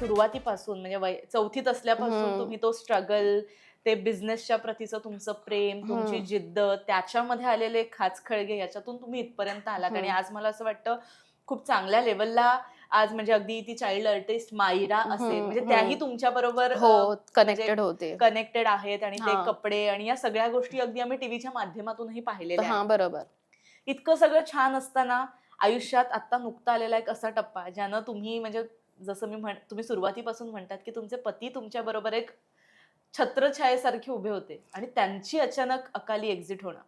सुरुवातीपासून म्हणजे चौथीत असल्यापासून तुम्ही तो स्ट्रगल, ते बिझनेसच्या प्रतीचं तुमचं प्रेम, तुमची जिद्द, त्याच्यामध्ये आलेले खाचखळगे, याच्यातून तुम्ही इथपर्यंत आलात. आणि आज मला असं वाटतं खूप चांगल्या लेवलला आज म्हणजे अगदी ती चाइल्ड आर्टिस्ट मायरा असेल, म्हणजे त्याही तुमच्या बरोबर कनेक्टेड होते, कनेक्टेड आहेत. आणि ते कपडे आणि या सगळ्या गोष्टी अगदी आम्ही टीव्हीच्या माध्यमातूनही पाहिलेल्या आहेत. बरोबर. इतकं सगळं छान असताना आयुष्यात आता नुकता आलेला एक असा टप्पा ज्यानं तुम्ही म्हणजे जसं तुम्ही सुरुवातीपासून म्हणतात की तुमचे पती तुमच्या बरोबर एक छत्रछायेसारखे उभे होते आणि त्यांची अचानक अकाली एक्झिट होणं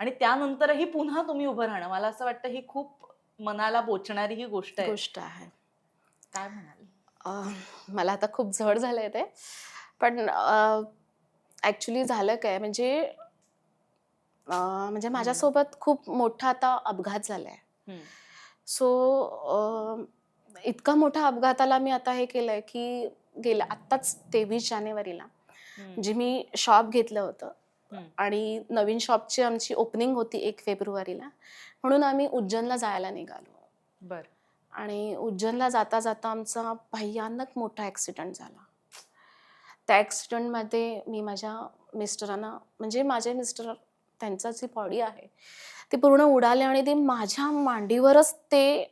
आणि त्यानंतरही पुन्हा तुम्ही उभं राहणं, मला असं वाटतं ही खूप मनाला बोचणारी ही गोष्ट आहे. काय म्हणाल? मला आता खूप जड झालंय ते, पण ऍक्च्युली झालं काय म्हणजे माझ्यासोबत खूप मोठा आता अपघात झालाय. सो इतका मोठा अपघाताला मी आता हे केलंय की गेलं आत्ताच 23 जानेवारीला म्हणजे मी शॉप घेतलं होतं आणि नवीन शॉपची आमची ओपनिंग होती 1 फेब्रुवारीला, म्हणून आम्ही उज्जैनला जायला निघालो. आणि उज्जैनला जाता जाता आमचा भयानक मोठा ऍक्सिडेंट झाला. त्या ऍक्सिडेंटमध्ये मी माझ्या मिस्टरांना म्हणजे माझे मिस्टर त्यांचा जी बॉडी आहे ती पूर्ण उडाली आणि ते माझ्या मांडीवरच ते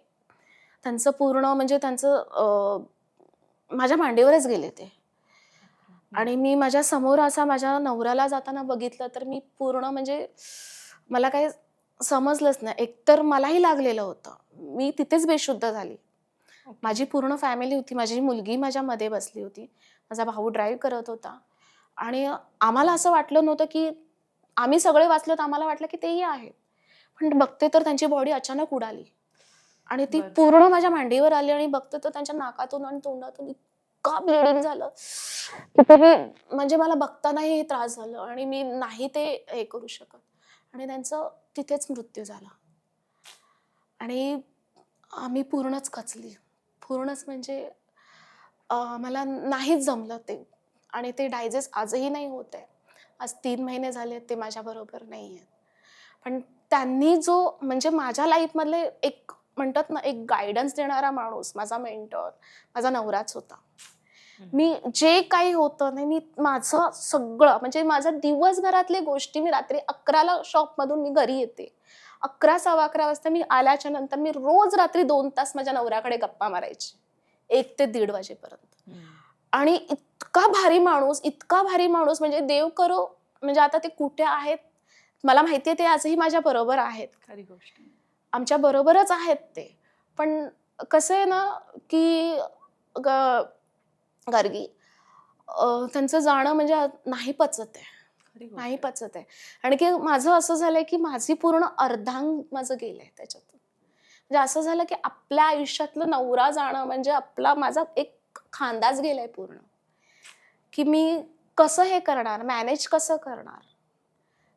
त्यांचं पूर्ण म्हणजे त्यांचं माझ्या मांडीवरच गेले ते. आणि मी माझ्या समोर असा माझ्या नवऱ्याला जाताना बघितलं तर मी पूर्ण म्हणजे मला काही समजलंच नाही. एकतर मलाही लागलेलं होतं, मी तिथेच बेशुद्ध झाली. माझी पूर्ण फॅमिली होती, माझी मुलगी माझ्या मध्ये बसली होती, माझा भाऊ ड्राईव्ह करत होता आणि आम्हाला असं वाटलं नव्हतं की आम्ही सगळे वाचलो तर आम्हाला वाटलं की तेही आहेत, पण बघते तर त्यांची बॉडी अचानक उडाली आणि ती पूर्ण माझ्या मांडीवर आली आणि बघते तर त्यांच्या नाकातून आणि तोंडातून इतकं ब्लिडिंग झालं की तरी म्हणजे मला बघतानाही त्रास झाला आणि मी नाही ते हे करू शकत आणि त्यांचं तिथेच मृत्यू झाला. आणि आम्ही पूर्णच खचली, पूर्णच म्हणजे मला नाहीच जमलं ते. आणि ते डायजेस्ट आजही नाही होत आहे. आज 3 महिने झाले ते माझ्याबरोबर नाही आहेत. पण त्यांनी जो म्हणजे माझ्या लाईफमधले एक म्हणतात ना एक गायडन्स देणारा माणूस, माझा मेंटॉर, माझा नवराच होता. मी जे काही होतं नाही, मी माझं सगळं म्हणजे माझं दिवसभरातले गोष्टी मी रात्री 11ला शॉपमधून मी घरी येते. 11 सव्वा 11 वाजता मी आल्याच्या नंतर मी रोज रात्री 2 तास माझ्या नवऱ्याकडे गप्पा मारायची 1 ते 1:30 वाजेपर्यंत. आणि इतका भारी माणूस म्हणजे देव करो म्हणजे आता ते कुठे आहेत मला माहितीये, ते आजही माझ्या बरोबर आहेत, खरी गोष्ट आमच्या बरोबरच आहेत ते. पण कसं आहे ना की गार्गी त्यांचं जाणं म्हणजे नाही पचत आहे. आणि की माझं असं झालंय की माझी पूर्ण अर्धांग माझं गेलंय त्याच्यातून. म्हणजे असं झालं की आपल्या आयुष्यातलं नवरा जाणं म्हणजे माझा एक खांदाच गेलाय पूर्ण. की मी कसं हे करणार, मॅनेज कसं करणार,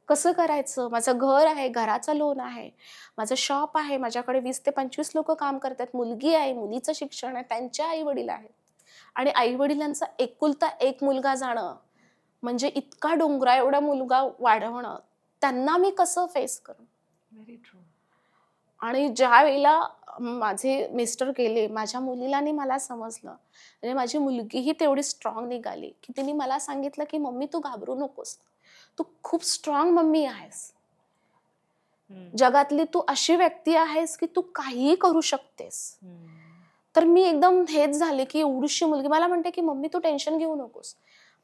कसं करायचं. माझं घर आहे, घराचं लोन आहे, माझं शॉप आहे, माझ्याकडे 20 ते 25 लोक काम करतात, मुलगी आहे, मुलीचं शिक्षण आहे, त्यांच्या आई वडील आहेत आणि आई वडिलांचा एकुलता एक मुलगा जाणं म्हणजे इतका डोंगरा एवढा मुलगा वाढवणं, त्यांना मी कसं फेस करू. Very true. आणि ज्या वेळेला माझे मिस्टर गेले, माझ्या मुलीला आणि मला समजलं म्हणजे माझी मुलगीही तेवढी स्ट्रॉंग निघाली की तिने मला सांगितलं की मम्मी तू घाबरू नकोस, तू खूप स्ट्रॉंग मम्मी आहेस, जगातली तू अशी व्यक्ती आहेस की तू काहीही करू शकतेस. तर मी एकदम हेच झाले की एवढीशी मुलगी मला म्हणते की मम्मी तू टेन्शन घेऊ नकोस,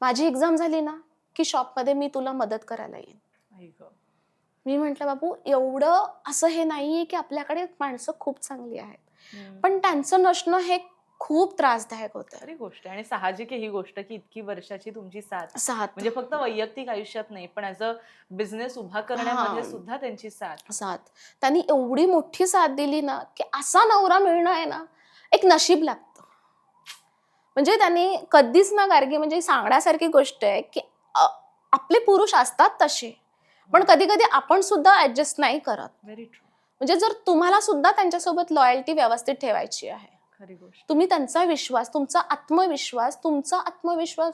माझी एक्झाम झाली ना की शॉपमध्ये मी तुला मदत करायला येईन. मी म्हंटल बाबू एवढं असं हे नाहीये की आपल्याकडे माणसं खूप चांगली आहेत, पण त्यांचं नसणं हे खूप त्रासदायक होतं. खरी गोष्ट आणि साहजिक आहे ही गोष्ट की इतकी वर्षाची तुमची साथ म्हणजे फक्त वैयक्तिक आयुष्यात नाही पण ॲज अ बिझनेस उभा करण्यामध्ये सुद्धा त्यांची साथ त्यांनी एवढी मोठी साथ दिली ना की असा नवरा मिळणं आहे ना एक नशीब लागतं. म्हणजे त्यांनी कधीच ना गार्गी म्हणजे सांगण्यासारखी गोष्ट आहे की आपले पुरुष असतात तसे, पण कधी कधी आपण सुद्धा ऍडजस्ट नाही करत. Very true. म्हणजे जर तुम्हाला सुद्धा त्यांच्यासोबत लॉयल्टी व्यवस्थित ठेवायची आहे, खरी गोष्ट, तुम्ही त्यांचा विश्वास, तुमचा आत्मविश्वास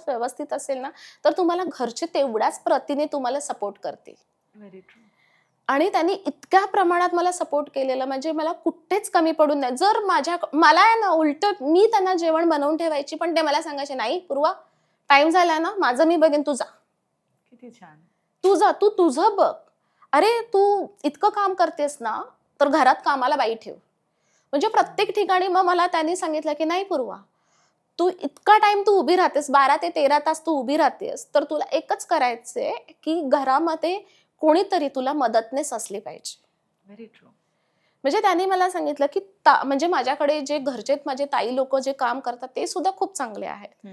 व्यवस्थित असेल ना तर तुम्हाला घरचे तेवढ्याच प्रतीने तुम्हाला सपोर्ट करतील. Very true. आणि त्यांनी इतक्या प्रमाणात मला सपोर्ट केलेला, म्हणजे मला कुठेच कमी पडून नाही. जर मला आहे ना उलट मी त्यांना जेवण बनवून ठेवायची, पण ते मला सांगायचे, "नाही पूर्वा, टाइम झालाय ना, माझं मी बघेन, तू जा. किती छान. तू जा, तू तुझं बघ. अरे तू इतकं काम करतेस ना, तर घरात कामाला बाई ठेव." म्हणजे प्रत्येक ठिकाणी मग मला त्यांनी सांगितलं, की "नाही पूर्वा, तू इतका टाइम तू उभी राहतेस, 12 ते 13 तास तू उभी राहतेस, तर तुला एकच करायचंय, की घरामध्ये कोणीतरी तुला मदतनीस असली पाहिजे." Very true. म्हणजे त्यांनी मला सांगितलं, की म्हणजे माझ्याकडे जे घरचे माझे ताई लोकं जे काम करतात ते सुद्धा खूप चांगले आहेत.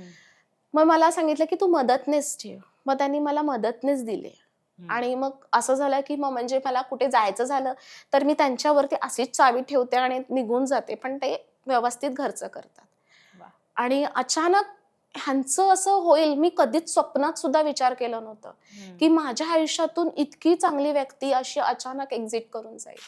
मग मला सांगितलं, की "तू मदतनीस ठेव." मग त्यांनी मला मदतनीस दिली. आणि मग असं झालं, की मग म्हणजे मला कुठे जायचं झालं, तर मी त्यांच्यावरती अशीच चावी ठेवते आणि निघून जाते. पण ते व्यवस्थित घरचं करतात. वा. आणि अचानक ह्यांचं असं होईल, मी कधीच स्वप्नात सुद्धा विचार केला नव्हता, की माझ्या आयुष्यातून इतकी चांगली व्यक्ती अशी अचानक एक्झिट करून जाईल.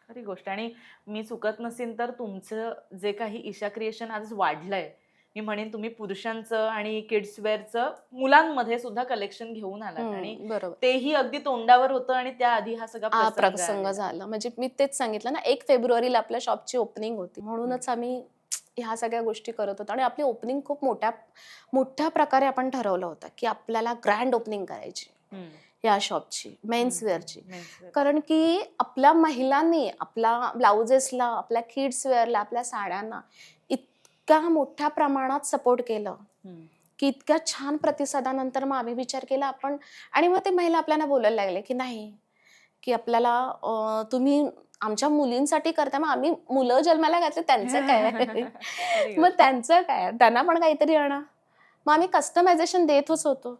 खरी गोष्ट. आणि मी चुकत नसेन तर तुमचं जे काही ईशा क्रिएशन आज वाढलंय, मी म्हणेन तुम्ही पुरुषांचं आणि किड्स वेअरचं मुलांमध्ये सुद्धा कलेक्शन घेऊन आलात आणि बरोबर. तेही अगदी तोंडावर होतं आणि त्याआधी हा सगळा हा प्रसंग प्रसंग आलेला. झाला. म्हणजे मी तेच सांगितलं ना, 1 फेब्रुवारीला आपल्या शॉपची ओपनिंग होती. म्हणूनच आम्ही ह्या सगळ्या गोष्टी करत होतो आणि आपली ओपनिंग खूप मोठ्या प्रकारे आपण ठरवलं होतं, की आपल्याला ग्रँड ओपनिंग करायची या शॉपची, मेन्स वेअरची. कारण की आपल्या महिलांनी आपल्या ब्लाउजेसला, आपल्या किड्स वेअरला, आपल्या साड्यांना इतक्या मोठ्या प्रमाणात सपोर्ट केलं, की इतक्या छान प्रतिसादानंतर मग आम्ही विचार केला आपण. आणि मग ते महिला आपल्याला बोलायला लागले, की नाही, की आपल्याला तुम्ही आमच्या मुलींसाठी करता, मग आम्ही मुलं जन्माला घातले त्यांचं काय? मग त्यांचं काय? त्यांना पण काहीतरी आणा. मग आम्ही कस्टमायझेशन देतच होतो.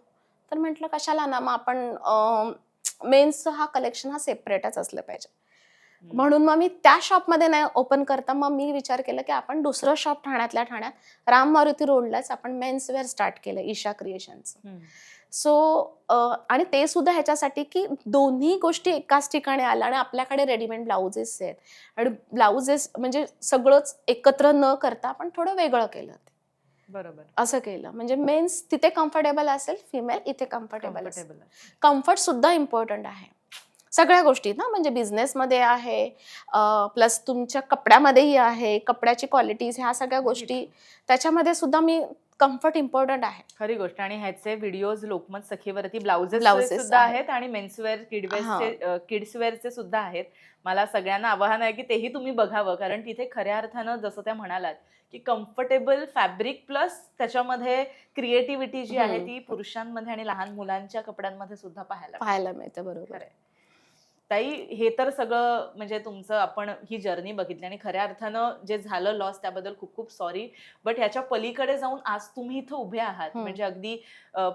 तर म्हटलं कशाला ना, मग आपण मेन्सचं हा कलेक्शन हा सेपरेटच असलं पाहिजे. म्हणून मग मी त्या शॉपमध्ये नाही ओपन करता मग मी विचार केला, की आपण दुसरं शॉप ठाण्यातल्या ठाण्यात राम मारुती रोडलाच आपण मेन्स वेअर स्टार्ट केलं, ईशा क्रिएशनचं. सो आणि ते सुद्धा ह्याच्यासाठी, की दोन्ही गोष्टी एकाच ठिकाणी आल्या आणि आपल्याकडे रेडीमेड ब्लाउजेस आहेत आणि ब्लाउजेस म्हणजे सगळंच एकत्र न करता आपण थोडं वेगळं केलं ते. बरोबर. असं केलं म्हणजे मेन्स तिथे कम्फर्टेबल असेल, फिमेल इथे कम्फर्टेबल असेल. कम्फर्ट सुद्धा इम्पॉर्टंट आहे. सगळ्या गोष्टी ना, म्हणजे बिझनेसमध्ये आहे, प्लस तुमच्या कपड्यामध्येही आहे, कपड्याची क्वालिटीज, ह्या सगळ्या गोष्टी त्याच्यामध्ये सुद्धा मी कम्फर्ट इम्पॉर्टंट आहे. खरी गोष्ट. आणि ह्याचे व्हिडिओज लोकमत सखीवरती ब्लाउजेस सुद्धा आहेत. आहेत आणि मेन्सवेअर किड्स वेअरचे सुद्धा आहेत. मला सगळ्यांना आवाहन आहे की तेही तुम्ही बघावं, कारण तिथे खऱ्या अर्थानं जसं त्या म्हणालात, की कम्फर्टेबल फॅब्रिक प्लस त्याच्यामध्ये क्रिएटिव्हिटी जी आहे ती पुरुषांमध्ये आणि लहान मुलांच्या कपड्यांमध्ये सुद्धा पाहायला मिळते. बरोबर. ताई, हे तर सगळं म्हणजे तुमचं आपण ही जर्नी बघितली आणि खऱ्या अर्थानं जे झालं लॉस त्याबद्दल खूप खूप सॉरी. बट ह्याच्या पलीकडे जाऊन आज तुम्ही इथं उभे आहात, म्हणजे अगदी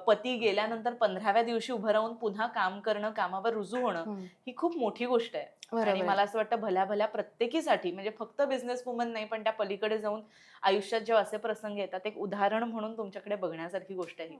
पती गेल्यानंतर 15व्या दिवशी उभं राहून पुन्हा काम करणं, कामावर रुजू होणं, ही खूप मोठी गोष्ट आहे. आणि मला असं वाटतं भल्या भल्या प्रत्येकीसाठी, म्हणजे फक्त बिझनेस वुमन नाही, पण त्या पलीकडे जाऊन आयुष्यात जेव्हा असे प्रसंग येतात, एक उदाहरण म्हणून तुमच्याकडे बघण्यासारखी गोष्ट आहे.